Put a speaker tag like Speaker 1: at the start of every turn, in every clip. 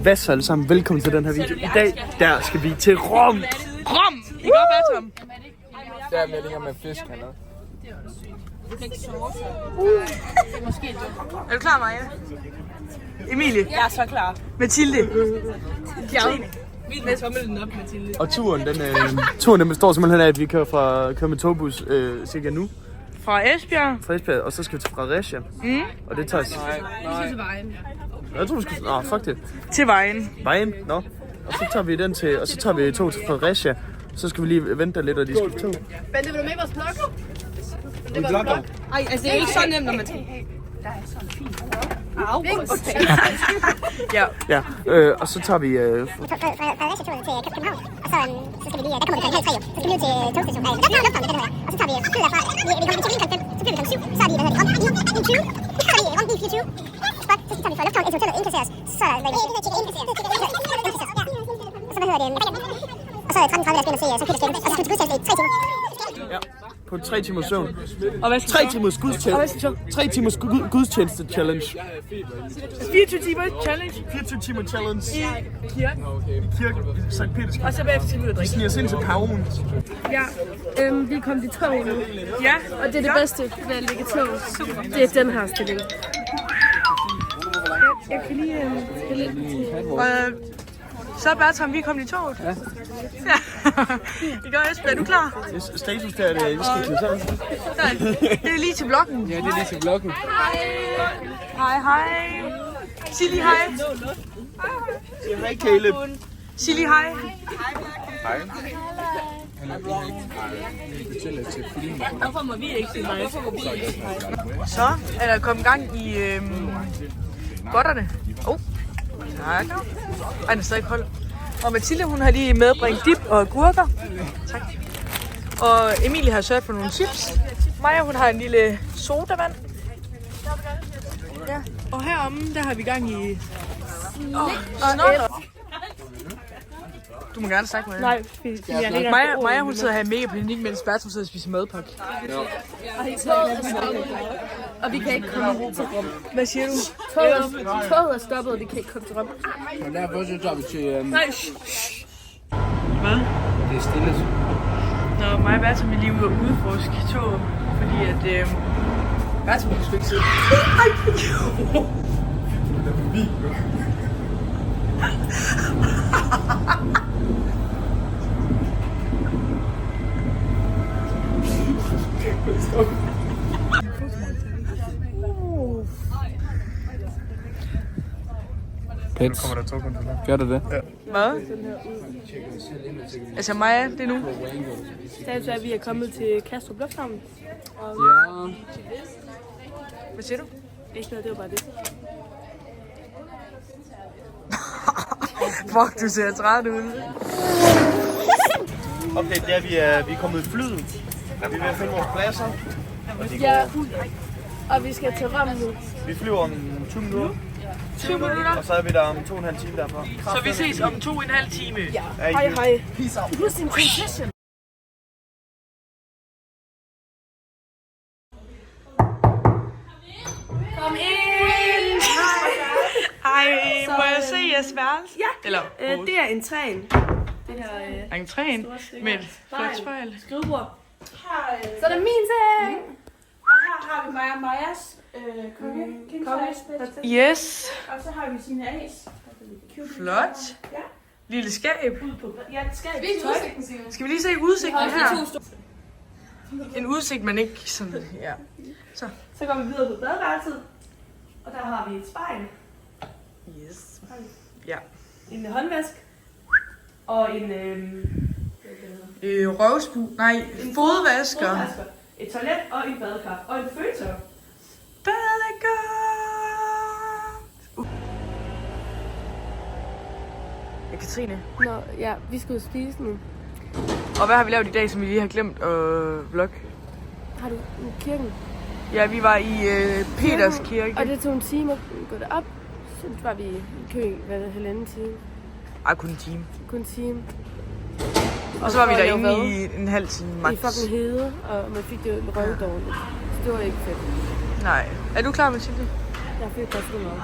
Speaker 1: Hvad så alle sammen? Velkommen til den her video. I dag, der skal vi til Rom.
Speaker 2: Rom! I går hvad, Tom?
Speaker 3: Der er meldinger med fisk hernede.
Speaker 2: Er du klar, Maja? Emilie?
Speaker 4: Jeg er så klar.
Speaker 2: Mathilde?
Speaker 4: Vildt med tommelen op, Mathilde.
Speaker 1: Og turen består simpelthen af, at vi kører med togbus cirka nu.
Speaker 2: Fra Esbjerg?
Speaker 1: Fra Esbjerg, og så skal vi til Fredericia. Og det tager...
Speaker 4: Vi skal til vejen.
Speaker 1: Jeg tror, vi skal... fuck det.
Speaker 2: Til vejen.
Speaker 1: Vejen, nå. Og så tager vi den til... Og så tager vi tog til Fredericia. Så skal vi lige vente der lidt, og de skal tog.
Speaker 4: Men det vil du med i vores blog?
Speaker 1: Vi blogger.
Speaker 4: Ej, altså det er ikke så nemt, når man tænker. Der er sådan en fin
Speaker 2: Ja.
Speaker 1: Og så tager vi...
Speaker 5: Fredericia-turen til København, og så skal vi lige... Der kommer vi kl. 3 jo. Så skal vi lige til togstationen. Der kommer lufthavnen, den her. Og så tager vi flyet derfra. Vi kommer til Berlin kl. 5, så flyver vi kl. 7. Så er vi, Rom i 20. Så er vi Rom i 24. Spot, så tager vi fra lufthavnen, hotellet indkasseres. Så er der... Og så hvad hedder det? Og så er det 13.30, der skal ind og se St. Peters Kirke. Og så skal vi til gudstjeneste i 3 timer.
Speaker 1: Ja. På 3 timers søvn.
Speaker 2: Og hvad skal
Speaker 1: 3 timers gudstjeneste. 3 timers gudstjeneste challenge.
Speaker 2: 24 timer challenge
Speaker 1: 24 timer challenge.
Speaker 2: i kirken.
Speaker 1: I kirken i St. Peters Kirke.
Speaker 2: Og så bagefter til vi ud at
Speaker 1: Vi
Speaker 2: drikke.
Speaker 1: sniger os ind til paven.
Speaker 6: Ja, vi kom i tog nu,
Speaker 2: Ja,
Speaker 6: og det er det bedste ved at ligge i tog. Det er den her stilling. Jeg kan lige spille lidt.
Speaker 2: og så Bertram, vi er kommet i toget. Ja. Vi gør Esbjerg, er du klar?
Speaker 1: Status der, det vi skal til sammen.
Speaker 2: Det er lige til vloggen.
Speaker 3: Ja, det er lige til vloggen.
Speaker 2: Hej. Sig lige hej.
Speaker 1: Hej Caleb.
Speaker 2: Sig lige hej.
Speaker 3: Hej.
Speaker 4: Hvorfor må vi ikke sige mig?
Speaker 2: Så er der kommet gang i godterne. Tak. Ej, den er stadig kold. Og Mathilde, hun har lige medbringet dip og gurker. Tak. Og Emilie har sørget for nogle chips. Maja, hun har en lille sodavand. Ja. Og heromme, der har vi gang i... Du må gerne snakke med
Speaker 6: Nej, jeg ringer
Speaker 2: Maja, hun sidder her i mega panik, mens Bertram sidder og spiser madpakke.
Speaker 6: og vi kan ikke komme til Rom.
Speaker 2: Hvad siger du?
Speaker 6: Toget er stoppet, og vi kan ikke komme til Rom.
Speaker 3: Og derfor så tager vi til...
Speaker 2: Nej. Hvad?
Speaker 3: Det er stille.
Speaker 2: Nå, mig og Bertram er lige ude og udforske toget, fordi at... Bertram kan sgu ikke sidde.
Speaker 3: Pets. Gør det det? Ja.
Speaker 2: Hvad? Altså Maja, det er nu.
Speaker 6: Status er, at vi er kommet til Kastrup Lufthavn.
Speaker 3: Ja.
Speaker 2: Hvad siger du?
Speaker 6: Ikke noget, det var bare det.
Speaker 2: Fuck, du ser træt ud.
Speaker 1: Okay, der vi er kommet i flyet. Vi er ved at finde vores pladser.
Speaker 6: Ja, og vi skal til Rom nu.
Speaker 1: Vi flyver om 20 minutter.
Speaker 2: 20 minutter.
Speaker 1: Og så er vi der om 2,5 timer derfra.
Speaker 2: Så vi ses om 2,5 time.
Speaker 6: Ja.
Speaker 1: Ja,
Speaker 6: Hej. Husk din concession.
Speaker 2: Kom ind! Hej, må jeg se jeres værelse?
Speaker 6: Ja.
Speaker 2: Eller
Speaker 6: Det er en træn. Det her
Speaker 2: entréen med et flot spejl.
Speaker 6: skrivebord. Så er det min seng. Og her har vi mig og Majas konge.
Speaker 2: Yes,
Speaker 6: Og så har vi sine as.
Speaker 2: flot.
Speaker 6: Ja.
Speaker 2: Lille skab.
Speaker 6: Ja, det skal vi.
Speaker 2: Skal vi lige se udsigten her? En udsigt, men ikke sådan, ja.
Speaker 6: Så går vi videre på badeværelset. Og der har vi et spejl.
Speaker 2: Yes. Ja.
Speaker 6: En håndvask. Og en
Speaker 2: Røvsbu. Nej, fodvasker.
Speaker 6: et toilet og en badekar. Og en føletør.
Speaker 2: Badekar. Ja, Katrine.
Speaker 6: Nå, ja, vi skal ud spise nu.
Speaker 2: Og hvad har vi lavet i dag, som vi lige har glemt at vlogge?
Speaker 6: Har du kirken?
Speaker 2: Ja, vi var i Peters Kirke.
Speaker 6: Og det tog en time at gå derop. Så var vi i kø i halvanden time.
Speaker 2: Ej, kun en time.
Speaker 6: Kun en time.
Speaker 2: Og så var vi
Speaker 6: så
Speaker 2: derinde
Speaker 6: jeg
Speaker 2: i en halv time max.
Speaker 6: I fucking hede, og man fik det røvdårligt. Så det var ikke fedt.
Speaker 2: Nej. Er du klar, Mathilde?
Speaker 6: Jeg fik godt meget.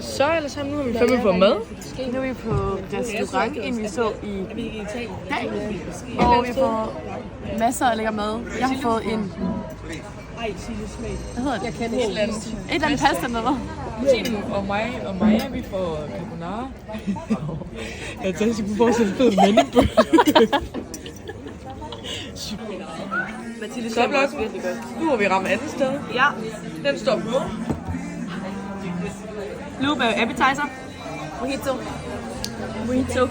Speaker 2: Så alle sammen, nu har vi fandme på mad. Nu er vi på restaurant, end vi så i dag. Og vi får masser af lækker mad. Jeg har fået en... Hvad hedder det? Jeg kender et eller andet pasta med hvad?
Speaker 7: Og mig, vi får carbonara. Jeg tænkte, at jeg kunne få sådan en fed mandebøl.
Speaker 2: Mathilde, så er også virkelig godt. Nu har vi ramt andet sted. Ja. Den står på. Lube appetizer. Mojito.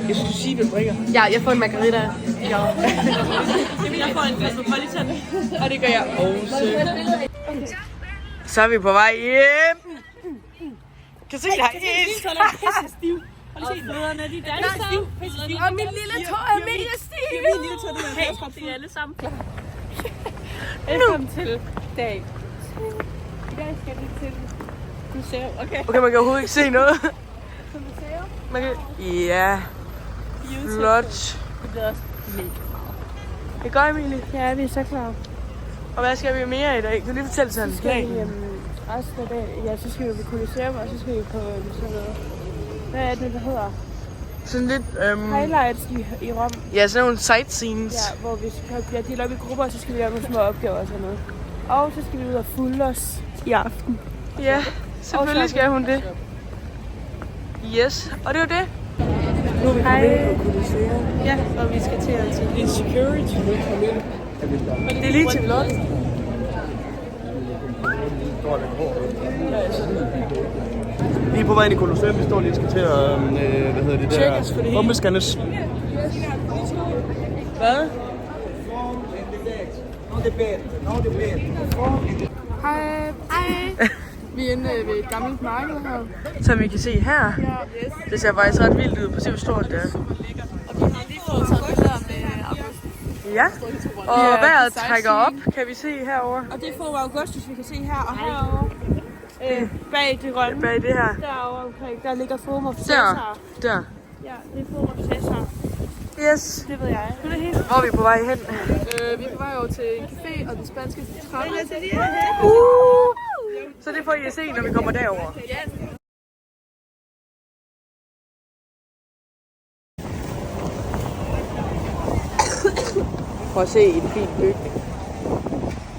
Speaker 2: Jeg skulle sige, hvad drikker. Ja, jeg får en margarita. Ja. Jeg får en Cosmopolitan. Og det gør jeg også. Så er vi på vej hjem. Kan du se, der er is?
Speaker 4: Og fødderne, de danser. Og mit lille tår er mega stiv. Min lille tår, det er alle sammen klar. Velkommen til dag. I dag skal vi til museum.
Speaker 2: Okay, man kan overhovedet ikke se noget.
Speaker 4: Til museum.
Speaker 2: Man kan... Ja. Flot.
Speaker 4: Det bliver også mega meget.
Speaker 2: Det går, Emilie.
Speaker 4: Ja, vi er så klar.
Speaker 2: Og hvad skal vi mere i dag? Kan du lige fortælle sådan en plan?
Speaker 4: Resten af dagen, ja, så skal vi på Colosseum, og så skal vi på sådan noget. Hvad er det, der hedder?
Speaker 2: Sådan lidt...
Speaker 4: Highlights i Rom.
Speaker 2: Ja, sådan nogle sightseens.
Speaker 4: Ja, hvor vi bliver delt op i grupper, og så skal vi lave nogle små opgaver og sådan noget. Og så skal vi ud og fulde os i aften.
Speaker 2: Ja, selvfølgelig skal hun det. Yes, og det var det. Nu er vi kommet på Colosseum.
Speaker 4: Ja, og vi skal til at tage lidt security.
Speaker 2: Det er lige til vlog.
Speaker 1: Vi er på vej ind i Colosseum. Vi står lige og skal til at, hvad hedder det der? Bombescannes.
Speaker 2: Hvad?
Speaker 4: Hej. Vi er inde ved et gammelt marked her.
Speaker 2: Som vi kan se her. Det ser faktisk ret vildt ud. Prøv at se, hvor stort det er.
Speaker 4: Og vi har lige fået taget billeder med August.
Speaker 2: Ja, og vejret trækker op, kan vi se herover.
Speaker 4: Og det er Forum Augustus, vi kan se her. Og herovre, bag det grønne,
Speaker 2: Bag det her.
Speaker 4: derovre omkring, der ligger Forum of Cæsar.
Speaker 2: Der.
Speaker 4: Ja, det er Forum of Cæsar.
Speaker 2: Yes.
Speaker 4: Det ved jeg.
Speaker 2: Hvor er vi på vej hen?
Speaker 4: Vi er på vej over til en café og den spanske trappe.
Speaker 2: Så det får I at se, når vi kommer derover. For at se en fin bygning.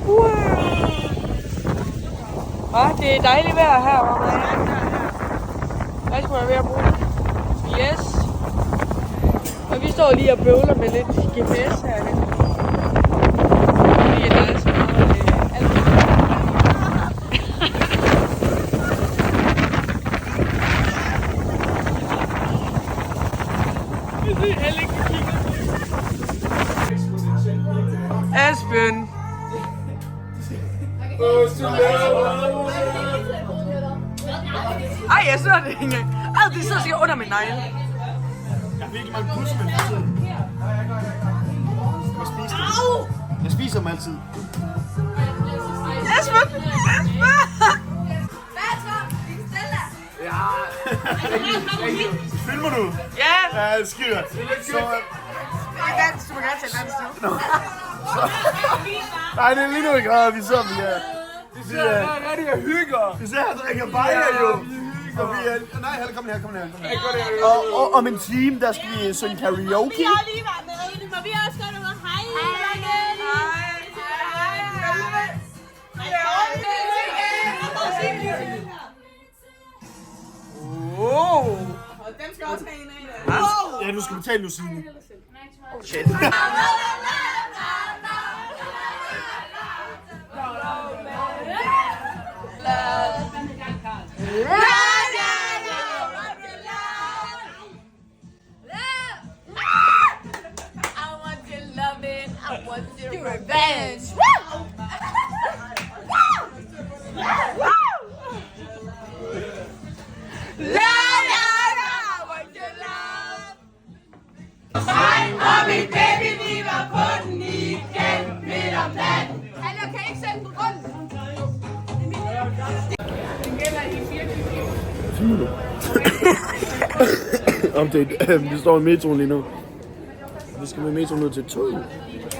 Speaker 2: Wow. Det er dejligt vejr herovre. Jeg skulle være ved at bruge det. Yes. Og vi står lige og bøvler med lidt GPS herinde. Fordi der er så meget alt. Aspen! Ej, jeg så det ikke engang. Det sidder sikkert under min negle.
Speaker 1: Jeg fik ikke mange pus, men for tiden. Jeg spiser dem altid.
Speaker 2: Aspen!
Speaker 1: Filmer du?
Speaker 2: Ja!
Speaker 1: Ja, det skider. Så...
Speaker 2: Du må gerne tage dansk nu.
Speaker 1: Nej, det er lige nu ikke rart, vi sidder her. Vi sidder her og drikker bajer jo. Og vi er... Nej, kom her. Og om en time, der skal vi synge karaoke.
Speaker 4: Vi har lige været med, men vi har også godt noget. Hej!
Speaker 2: Wow!
Speaker 4: Og dem skal også have en af.
Speaker 1: Ja, du skal betale nu, Signe.
Speaker 2: Shit.
Speaker 4: Revenge!
Speaker 6: Og min baby bliver på den igen midt om natten.
Speaker 4: Jeg kan ikke sætte den rundt.
Speaker 1: Om det, vi står i metroen lige nu. skal vi metro ned til tog.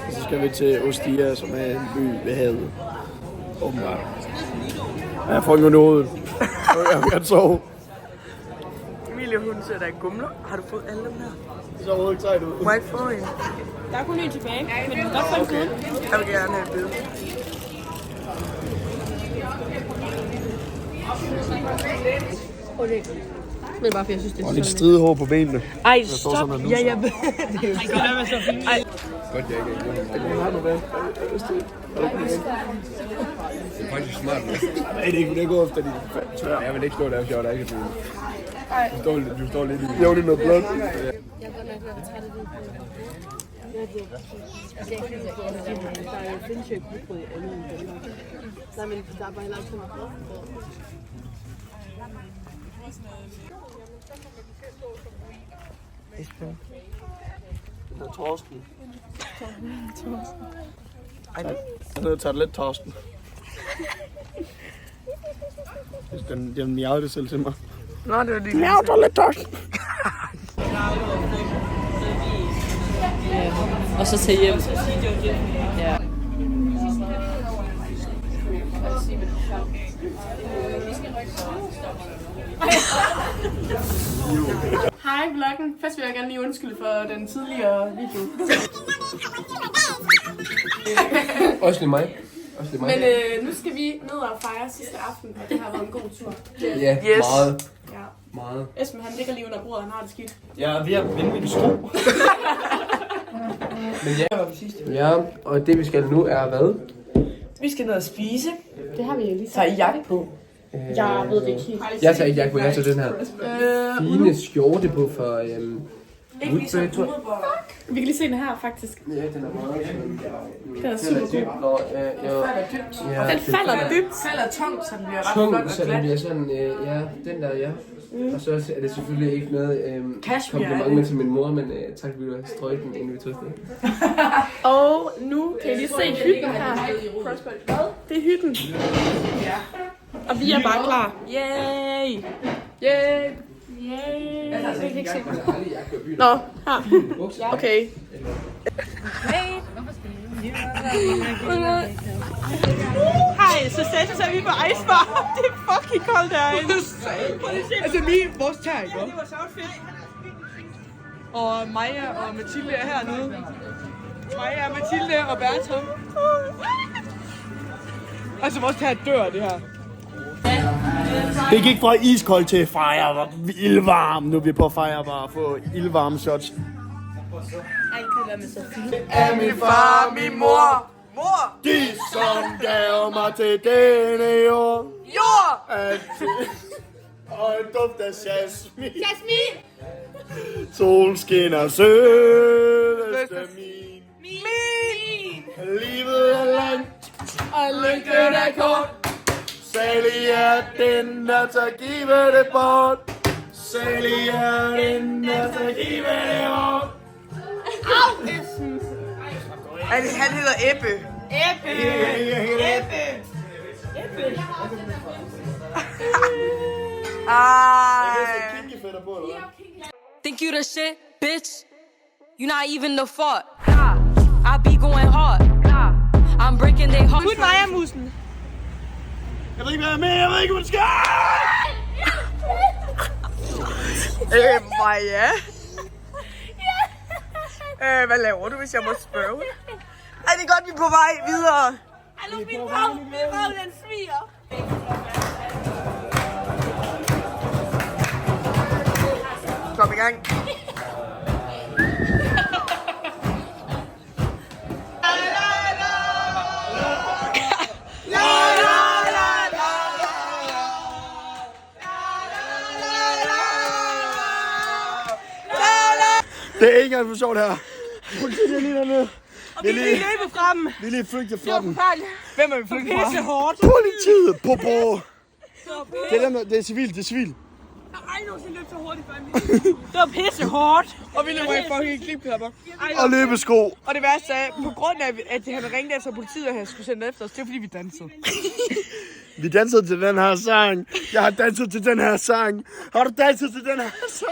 Speaker 1: Og så skal vi til Ostia, som er en by ved havet. Åbenbart. Jeg får ikke noget i hovedet. Jeg vil gerne sove.
Speaker 2: Emilie, hun ser der gumler. Har du fået alle dem her?
Speaker 1: Det ser overhovedet ikke sejt ud.
Speaker 2: Må jeg ikke få en?
Speaker 4: Der er kun en tilbage, men du kan godt få en siden.
Speaker 2: Jeg vil gerne have et bid.
Speaker 4: Det er bare fordi, jeg synes, det er
Speaker 1: Og lidt stridehår på benene.
Speaker 2: Ej, stop. Ja, jeg ved det. Ej.
Speaker 3: Godt, jeg ikke er det er faktisk smart.
Speaker 1: Nej, det er ikke, det går efter de tør.
Speaker 3: Jeg vil ikke stå der, hvis jeg var der ikke er du står lidt i det.
Speaker 1: Jo, det er noget blot.
Speaker 4: Jeg er godt nok ved at trætte det. Der findes jo ikke udbrud i andet end Danmark. Nej, men der er bare heller ikke så meget.
Speaker 2: Esben.
Speaker 1: Det er Torsten. Jeg er nødt til at tage lidt Torsten. Den miavede det selv til mig.
Speaker 2: Nå, det var lige...
Speaker 1: Miav, der er lidt Torsten.
Speaker 4: Og så til hjem. Ja.
Speaker 8: Hej vloggen. Først vil jeg gerne lige undskylde for den tidligere video.
Speaker 3: Også lige mig.
Speaker 8: Men nu skal vi ned og fejre sidste aften, og det har været en god tur.
Speaker 3: Ja,
Speaker 2: Yes.
Speaker 3: meget.
Speaker 8: Ja.
Speaker 3: Meget.
Speaker 8: Esben han ligger lige under bordet, han har det skidt.
Speaker 1: Jeg er ved at vinde min sko.
Speaker 3: Men ja, og det vi skal nu er hvad?
Speaker 2: Vi skal ned og spise.
Speaker 8: Det har vi jo lige
Speaker 2: Tager I jakke på?
Speaker 8: Jeg ved det ikke helt.
Speaker 3: Jeg tager ikke jakke på, jeg tager den her fine skjorte på for
Speaker 2: Ikke ligesom
Speaker 3: tror jeg.
Speaker 8: Vi kan lige se den her, faktisk.
Speaker 3: Ja, den er meget
Speaker 8: Den er super god.
Speaker 3: Nå,
Speaker 8: Den falder dybt.
Speaker 2: Falder tungt, så den bliver ret
Speaker 3: tung,
Speaker 2: flot og
Speaker 3: så den
Speaker 2: glat.
Speaker 3: bliver sådan, ja, den der, ja. Og så er det selvfølgelig ikke noget
Speaker 2: Cashmere,
Speaker 3: kompliment til min mor, men tak fordi du har strøget den, inden vi tog afsted.
Speaker 8: Og nu kan I lige se hytten her. Det er hytten. Og vi er bare klar. Yay! Yay! Yay! Jeg kan ikke se det. Nå, her. Okay. Hej, så er vi på Icebar. Det er fucking koldt derinde.
Speaker 7: Altså lige vores tær, ikke? Og Maja og Mathilde er hernede. Maja, Mathilde og Bertram. Altså vores tær dør, det her.
Speaker 1: Det gik fra iskold til fire, ildvarm. Nu er vi på fire bare at få ildvarme shots.
Speaker 2: Af min far, min mor. Mor!
Speaker 1: De som gav mig til denne jord.
Speaker 2: Jord!
Speaker 1: Og en duft af jasmin. Solen skinner sødeste min. Livet er langt, og lykken er kort. Salig er den, der tager give det bort. Salig er den, der tager give det bort.
Speaker 2: Han hedder Ebbe.
Speaker 9: Think you the shit, bitch? You not even the fault. I be going hard. I'm breaking they heart.
Speaker 2: Put Maja musen.
Speaker 1: Jeg ved ikke, hvad jeg er med. Jeg ved ikke, hvad det skal.
Speaker 2: Maja. Hvad laver du, hvis jeg må spørge? Er det godt, vi er på vej videre?
Speaker 8: Hallo, min røv, den sviger.
Speaker 2: Kom i gang.
Speaker 1: Det er ikke engang for sjovt her. Politiet er lige dernede.
Speaker 2: Vi er lige løbet fra dem.
Speaker 1: Vi er lige flygtet fra dem.
Speaker 2: Hvem er vi flygtet fra? Pisse hårdt.
Speaker 1: Politiet på bord. Det er civilt, det er civilt.
Speaker 8: Jeg har aldrig nogensinde løbet så hurtigt før. Det var pisse hårdt.
Speaker 2: Og vi løber i fucking klipklapper.
Speaker 1: Og løbesko.
Speaker 2: Og det værste er, på grund af, at han ringede efter politiet, og han skulle sende efter os, det var fordi, vi dansede.
Speaker 1: Vi dansede til den her sang. Jeg har danset til den her sang. Har du danset til den her sang?